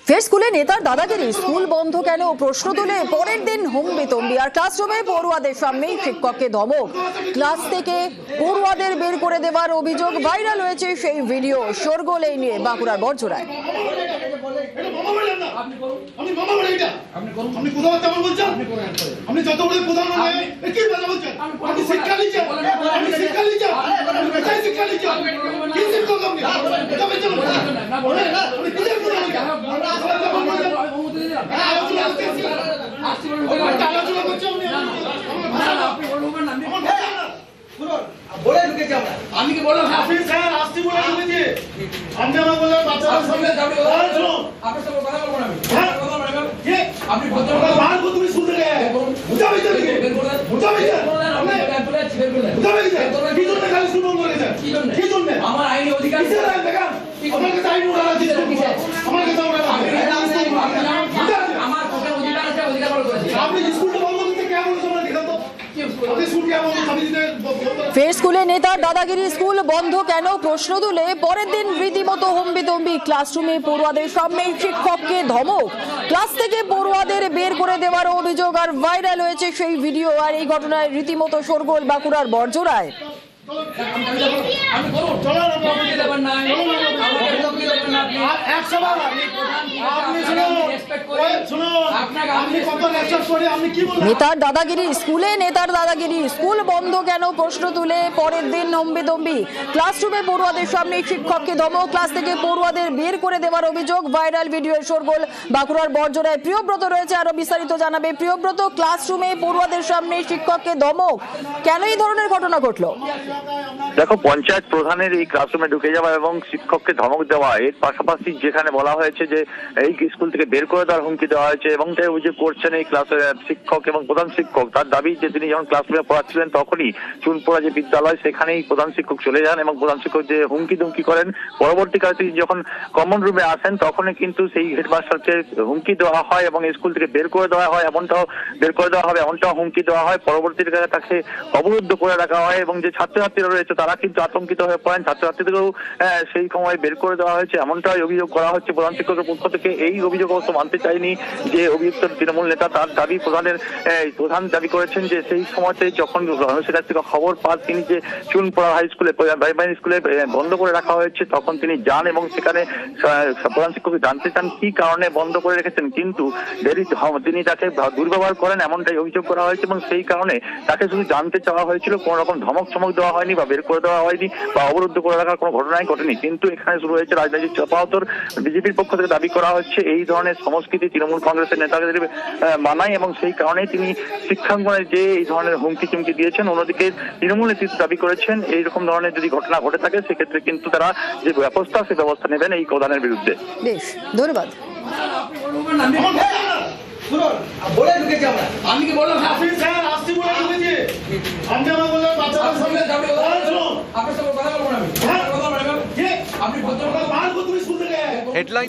ফের স্কুলে নেতার দাদাগিরি, স্কুল বন্ধ কেন প্রশ্ন তুলে পরের দিন হম্বিতম্বি। আর ক্লাসরুমে পড়ুয়াদের সামনেই শিক্ষককে ধমক, ক্লাস থেকে পড়ুয়াদের বের করে দেওয়ার অভিযোগ। ভাইরাল হয়েছে সেই ভিডিও, শোরগোল এই নিয়ে বাঁকুড়ার বড়জোড়ায়। আমি কি বললাম আপনি স্যার আসছি বলে ঢুকেছি আমি আমার বললাম বাচ্চাদের সামনে যাবে আপনার সাথে কথা বলবো না আমি কথা বলবো কি আপনি ভদ্রভাবে বার কো তুমি শুনতে রে বুঝাবে তো বুঝাবে কি জন্য খালি শুনুন বলে স্যার কি জন্য আমার আইনি অধিকার আছে দেখেন আমার কাছে আইনি অধিকার আছে আমার কাছে আমার কোন অধিকার আছে অধিকার বল করেছে আপনি স্কুলটা বন্ধ করতে কেন বলছেন না দেখেন তো ফের স্কুলে নেতার দাদাগিরি, স্কুল বন্ধ কেন প্রশ্ন তুলে পরের দিন রীতিমতো হম্বিতম্বি। ক্লাসরুমে পড়ুয়াদের সামনে শিক্ষককে ধমক, ক্লাস থেকে পড়ুয়াদের বের করে দেওয়ার অভিযোগ। আর ভাইরাল হয়েছে সেই ভিডিও। আর এই ঘটনায় রীতিমতো শোরগোল বাঁকুড়ার বড়জোড়ায়। নেতার দাদাগিরি, স্কুলে নেতার দাদাগিরি, স্কুল বন্ধ কেন প্রশ্ন তুলে পরের দিন হম্বিতম্বি। ক্লাসরুমে পড়ুয়াদের সামনে শিক্ষককে ধমক, ক্লাস থেকে পড়ুয়াদের বের করে দেওয়ার অভিযোগ। ভাইরাল ভিডিওর শোরগোল বাঁকুড়ার বড়জোড়ায়। প্রিয়ব্রত রয়েছে, আরো বিস্তারিত জানাবে। প্রিয়ব্রত, ক্লাসরুমে পড়ুয়াদের সামনে শিক্ষককে ধমক, কেন এই ধরনের ঘটনা ঘটলো? দেখো, পঞ্চায়েত প্রধানের এই ক্লাসরুমে ঢুকে যাওয়া এবং শিক্ষককে ধমক দেওয়া, এর পাশাপাশি যেখানে বলা হয়েছে যে এই স্কুল থেকে বের করে দেওয়ার হুমকি দেওয়া হয়েছে এবং তাই অভিযোগ করছেন এই ক্লাসের শিক্ষক এবং প্রধান শিক্ষক। তার দাবি যে তিনি যখন ক্লাসরুমে পড়াচ্ছিলেন তখনই চুনপোড়া যে বিদ্যালয় সেখানেই প্রধান শিক্ষক চলে যান এবং প্রধান শিক্ষক যে হুমকি দুমকি করেন। পরবর্তীকালে তিনি যখন কমন রুমে আসেন তখনই কিন্তু সেই হেডমাস্টারকে হুমকি দেওয়া হয় এবং স্কুল থেকে বের করে দেওয়া হয়, এমনটাও বের করে দেওয়া হবে এমনটাও হুমকি দেওয়া হয়। পরবর্তীকালে তাকে অবরুদ্ধ করে রাখা হয় এবং যে ছাত্রছাত্রীরা রয়েছে তারা কিন্তু আতঙ্কিত হয়ে পড়েন। ছাত্রছাত্রীদেরও সেই সময় বের করে দেওয়া হয়েছে এমনটাই অভিযোগ করা হচ্ছে প্রধান শিক্ষকের পক্ষ থেকে। এই অভিযোগ অবশ্য মানতে চাইনি যে অভিযুক্ত তৃণমূল নেতা। তার দাবি প্রধান দাবি করেছেন যে সেই সময়তে যখন সেখান থেকে খবর পান তিনি যে চুনপোড়া হাই স্কুলে প্রাইমারি স্কুলে বন্ধ করে রাখা হয়েছে তখন তিনি যান এবং সেখানে প্রধান শিক্ষক জানতে চান কি কারণে বন্ধ করে রেখেছেন, কিন্তু তিনি তাকে দুর্ব্যবহার করেন এমনটাই অভিযোগ করা হয়েছে এবং সেই কারণে তাকে শুধু জানতে চাওয়া হয়েছিল, কোন রকম ধমক চমক দেওয়া হয়নি বা বের করে দেওয়া হয়নি বা অবরুদ্ধ করে রাখার কোনো ঘটনাই ঘটেনি। কিন্তু এখানে শুরু হয়েছে রাজনৈতিক চাপাউতর। বিজেপির পক্ষ থেকে দাবি করা হচ্ছে এই ধরনের সংস্কৃতি তৃণমূল কংগ্রেসের নেতাদের মানায় এবং সেই কারণে তিনি শিক্ষাঙ্গনে যে এই ধরনের হুমকি চুমকি দিয়েছেন। অন্যদিকে তৃণমূল নেতৃত্ব দাবি করেছেন এইরকম ধরনের যদি ঘটনা ঘটে থাকে সেক্ষেত্রে কিন্তু তারা যে ব্যবস্থা সে ব্যবস্থা নেবেন এই প্রধানের বিরুদ্ধে। বেশ, ধন্যবাদ। আমি কি বললাম আপনি স্যার আসছি বলে ঢুকেছি আমি আমার বললাম বাচ্চাদের সামনে যাবে আপনার সাথে কথা বলবো না আমি কথা বলবো কি আপনি ভদ্রভাবে বার কো তুমি শুনতে রে হেডলাইন।